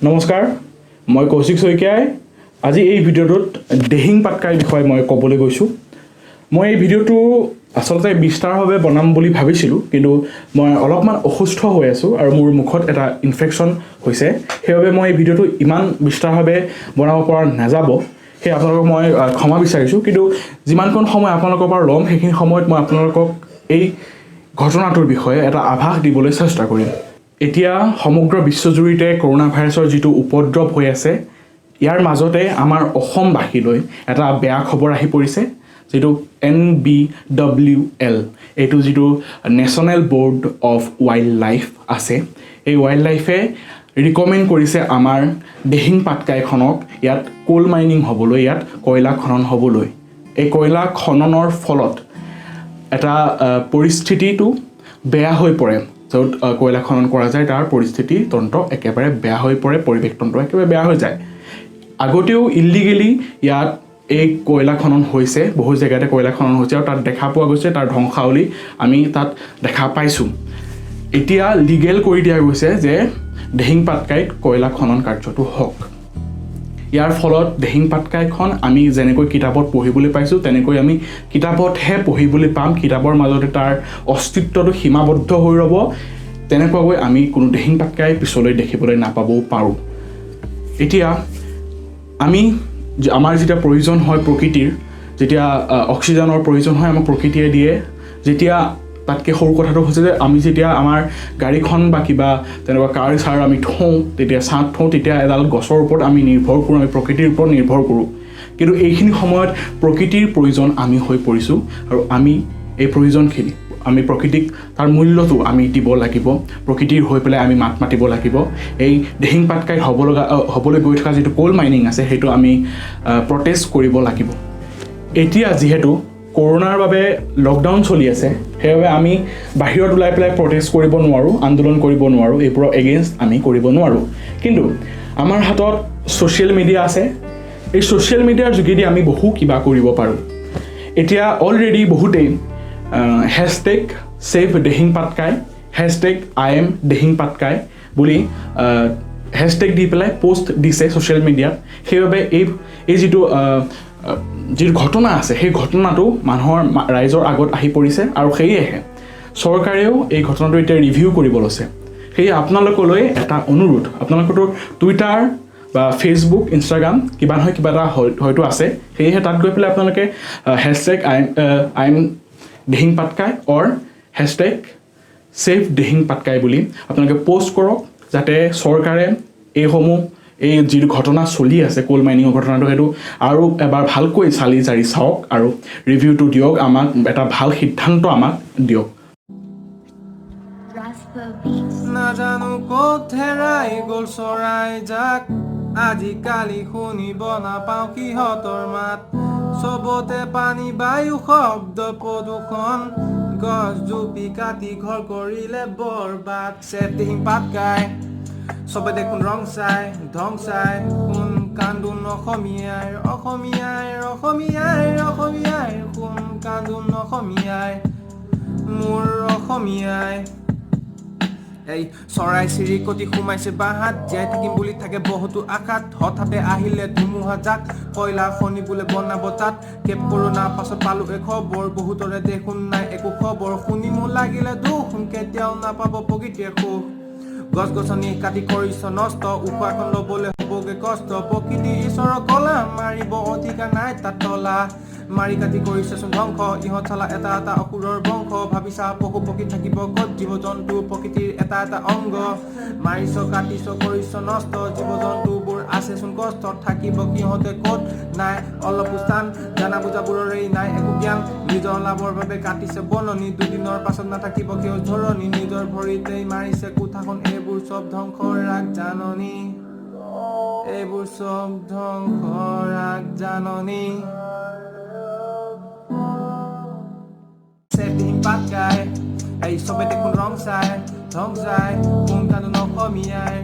নমস্কাৰ মই কৌশিক শইকীয়াই আজি এই ভিডিঅ'টোত দেহিং পাটকাই বিষয়ে মই ক'বলৈ গৈছোঁ মই এই ভিডিঅ'টো আসলতে বিস্তাৰভাৱে বনাম বুলি ভাবিছিলোঁ কিন্তু মই অলপমান অসুস্থ হৈ আছোঁ আৰু মোৰ মুখত এটা ইনফেকশ্যন হৈছে সেইবাবে মই এই ভিডিঅ'টো ইমান বিস্তাৰভাৱে বনাব পৰা নাযাব সেই আপোনালোকক মই ক্ষমা বিচাৰিছোঁ কিন্তু যিমানকণ সময় আপোনালোকৰ পৰা ল'ম সেইখিনি সময়ত মই আপোনালোকক এই ঘটনাটোৰ বিষয়ে এটা আভাস দিবলৈ চেষ্টা কৰিম এতিয়া সমগ্ৰ বিশ্বজুৰিতে কৰোনা ভাইৰাছৰ যিটো উপদ্ৰৱ হৈ আছে ইয়াৰ মাজতে আমাৰ অসমবাসীলৈ এটা বেয়া খবৰ আহি পৰিছে যেটো NBWL এইটো যেটো national board of wild life আছে এই ওয়াইল্ড লাইফে ৰিকমেণ্ড কৰিছে আমাৰ দেহিং পাটকাইখনক ইয়াত কোল মাইনিং হ'বলৈ ইয়াত কয়লা খনন হ'বলৈ এই কয়লা খননৰ ফলত এটা পৰিস্থিতিটো বেয়া হৈ পৰে য'ত কয়লা খনন কৰা যায় তাৰ পৰিস্থিতি তন্ত্ৰ একেবাৰে বেয়া হৈ পৰে পৰিৱেশ তন্ত্ৰ একেবাৰে বেয়া হৈ যায় আগতেও ইলিগেলি ইয়াত এই কয়লা খনন হৈছে বহু জেগাতে কয়লা খনন হৈছে আৰু তাত দেখা পোৱা গৈছে তাৰ ধ্বংসাৱলী আমি তাত দেখা পাইছোঁ এতিয়া লিগেল কৰি দিয়া গৈছে যে দেহিং পাটকাইত কয়লা খনন কাৰ্যটো হওক ইয়াৰ ফলত দেহিং পাটকাইখন আমি যেনেকৈ কিতাপত পঢ়িবলৈ পাইছোঁ তেনেকৈ আমি কিতাপতহে পঢ়িবলৈ পাম কিতাপৰ মাজতে তাৰ অস্তিত্বটো সীমাবদ্ধ হৈ ৰ'ব তেনেকুৱাকৈ আমি কোনো দেহিং পাটকাই পিছলৈ দেখিবলৈ নাপাবও পাৰোঁ এতিয়া আমি আমাৰ যেতিয়া প্ৰয়োজন হয় প্ৰকৃতিৰ যেতিয়া অক্সিজেনৰ প্ৰয়োজন হয় আমাক প্ৰকৃতিয়ে দিয়ে যেতিয়া তাতকৈ সৰু কথাটো হৈছে যে আমি যেতিয়া আমাৰ গাড়ীখন বা কিবা তেনেকুৱা কাৰ চাৰ আমি থওঁ তেতিয়া ছাঁত থওঁ তেতিয়া এডাল গছৰ ওপৰত আমি নিৰ্ভৰ কৰোঁ আমি প্ৰকৃতিৰ ওপৰত নিৰ্ভৰ কৰোঁ কিন্তু এইখিনি সময়ত প্ৰকৃতিৰ প্ৰয়োজন আমি হৈ পৰিছোঁ আৰু আমি এই প্ৰয়োজনখিনি আমি প্ৰকৃতিক তাৰ মূল্যটো আমি দিব লাগিব প্ৰকৃতিৰ হৈ পেলাই আমি মাত মাতিব লাগিব এই দেহিং পাটকাই হ'বলৈ গৈ থকা যিটো কোল মাইনিং আছে সেইটো আমি প্ৰটেষ্ট কৰিব লাগিব এতিয়া যিহেতু কৰোনাৰ বাবে লকডাউন চলি আছে সেইবাবে আমি বাহিৰত ওলাই পেলাই প্ৰটেষ্ট কৰিব নোৱাৰোঁ আন্দোলন কৰিব নোৱাৰোঁ এইবোৰৰ এগেইনষ্ট আমি কৰিব নোৱাৰোঁ কিন্তু আমাৰ হাতত ছ'চিয়েল মিডিয়া আছে এই ছ'চিয়েল মিডিয়াৰ যোগেদি আমি বহু কিবা কৰিব পাৰোঁ এতিয়া অলৰেডি বহুতেই hashtag save Dehing Patkai hashtag I am Dehing Patkai বুলি হেছটেগ দি পেলাই পোষ্ট দিছে ছ'চিয়েল মিডিয়াত সেইবাবে এই যিটো ঘটনা আছে সেই ঘটনাটো মানুহৰ ৰাইজৰ আগত আহি পৰিছে আৰু সেয়েহে চৰকাৰেও এই ঘটনাটো এতিয়া ৰিভিউ কৰিব লৈছে সেয়ে আপোনালোকলৈ এটা অনুৰোধ আপোনালোকৰ টুইটাৰ বা ফেচবুক ইনষ্টাগ্ৰাম কিবা নহয় কিবা এটা হয়তো আছে সেয়েহে তাত গৈ পেলাই আপোনালোকে hashtag I am Dehing Patkai or hashtag save Dehing Patkai বুলি আপোনালোকে পোষ্ট কৰক যাতে চৰকাৰে এই যিটো ঘটনা চলি আছে কোল মাইনিঙৰ ঘটনাটো সেইটো আৰু এবাৰ ভালকৈ চালি জাৰি চাওক আৰু ৰিভিউটো দিয়ক আমাক এটা ভাল সিদ্ধান্ত আমাক দিয়ক নাজানো ক'ত হেৰাই গ'ল চৰাই যাক আজিকালি শুনিব নাপাওঁ সিহঁতৰ মাত চবতে পানী বায়ু শব্দ প্ৰদূষণ গছ জুপি কাটি ঘৰ কৰিলে বৰবাদ ছেভ দেহিং পাটকাই চবে দেখোন ৰং চাই ঢং চাই কোন কান্দোন অসমীয়াই কোন কান্দোন অসমীয়াই মোৰ অসমীয়াই এই চৰাই চিৰিকটি সোমাইছে বাহাত জীয়াই থাকিম বুলি থাকে বহুতো আশাত হঠাতে আহিলে ধুমুহা জাক কয়লা খনি বোলে বনাব তাত কেপ কৰোণা পাছত পালো এই খবৰ বহুতৰে দেখোন নাই একো খবৰ শুনি মোৰ লাগিলে দুখ কেতিয়াও নাপাব প্ৰকৃতিয়ে সুখ গছ গছনি কাটি কৰিছ নষ্ট উশাহখন ল'বলৈ হ'বগে কষ্ট প্ৰকৃতি ঈশ্বৰৰ কলা মাৰিব অধিকাৰ নাই তাত তলা মাৰি কাটি কৰিছেচোন ধ্বংস ইহঁত চালা এটা এটা অসুৰৰ বংশ ভাবিছা পশু পক্ষী থাকিব ক'ত জীৱ জন্তু প্ৰকৃতিৰ এটা এটা অংগ মাৰিছ কাটিছ কৰিছ নষ্ট জীৱ জন্তুবোৰ আছেচোন কষ্টত থাকিব সিহঁতে ক'ত নাই অলপ স্থান জানা বুজাবোৰৰেই নাই একো জ্ঞান নিজৰ লাভৰ বাবে কাটিছে বননি দুদিনৰ পাছত নাথাকিব সেউজ ধৰণি নিজৰ ভৰিতেই মাৰিছে কোঠাখন এইবোৰ চব ধ্বংসৰ ৰাগ জাননী এইবোৰ চব ধ্বংসৰ ৰাগ জাননী ছেভ দেহিং পাটকাই এই চবে দেখোন ৰং চাই ঢং চাই কোন কান্দোন অসমীয়াই